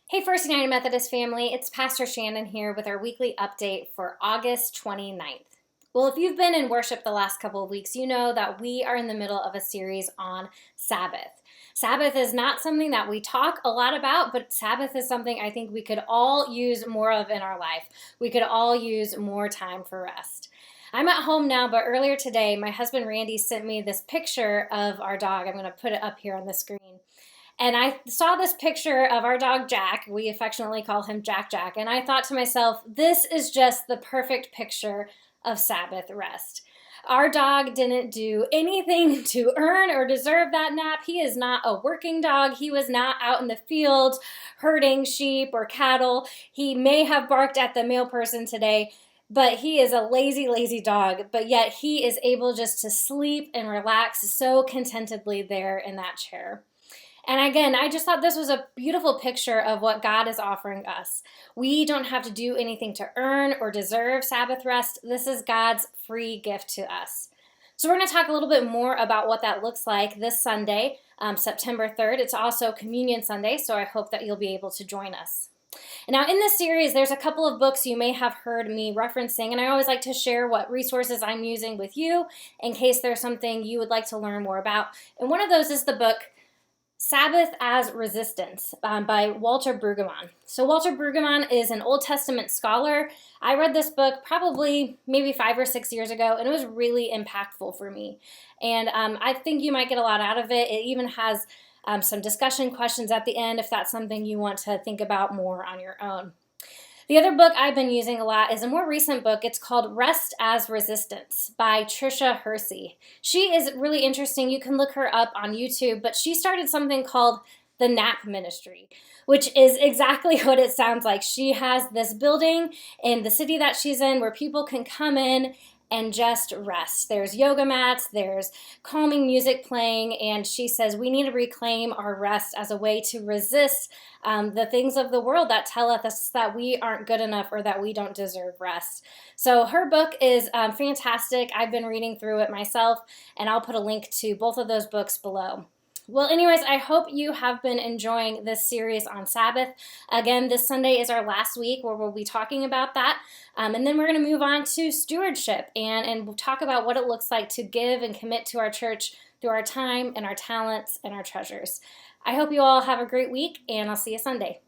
Hey, First United Methodist family, it's Pastor Shannon here with our weekly update for August 29th. Well, if you've been in worship the last couple of weeks, you know that we are in the middle of a series on Sabbath. Sabbath is not something that we talk a lot about, but Sabbath is something I think we could all use more of in our life. We could all use more time for rest. I'm at home now, but earlier today, my husband Randy sent me this picture of our dog. I'm going to put it up here on the screen. And I saw this picture of our dog Jack. We affectionately call him Jack Jack. And I thought to myself, this is just the perfect picture of Sabbath rest. Our dog didn't do anything to earn or deserve that nap. He is not a working dog. He was not out in the fields herding sheep or cattle. He may have barked at the mail person today, but he is a lazy, lazy dog. But yet he is able just to sleep and relax so contentedly there in that chair. And again, I just thought this was a beautiful picture of what God is offering us. We don't have to do anything to earn or deserve Sabbath rest. This is God's free gift to us. So we're going to talk a little bit more about what that looks like this Sunday, September 3rd. It's also Communion Sunday, so I hope that you'll be able to join us. Now, in this series, there's a couple of books you may have heard me referencing, and I always like to share what resources I'm using with you in case there's something you would like to learn more about. And one of those is the book Sabbath as Resistance by Walter Brueggemann. So Walter Brueggemann is an Old Testament scholar. I read this book probably maybe 5 or 6 years ago, and it was really impactful for me. And I think you might get a lot out of it. It even has some discussion questions at the end if that's something you want to think about more on your own. The other book I've been using a lot is a more recent book. It's called Rest as Resistance by Tricia Hersey. She is really interesting. You can look her up on YouTube, but she started something called the Nap Ministry, which is exactly what it sounds like. She has this building in the city that she's in where people can come in and just rest. There's yoga mats, there's calming music playing, and she says we need to reclaim our rest as a way to resist the things of the world that tell us that we aren't good enough or that we don't deserve rest. So her book is fantastic. I've been reading through it myself, and I'll put a link to both of those books below. Well, anyways, I hope you have been enjoying this series on Sabbath. Again, this Sunday is our last week where we'll be talking about that. And then we're going to move on to stewardship and we'll talk about what it looks like to give and commit to our church through our time and our talents and our treasures. I hope you all have a great week, and I'll see you Sunday.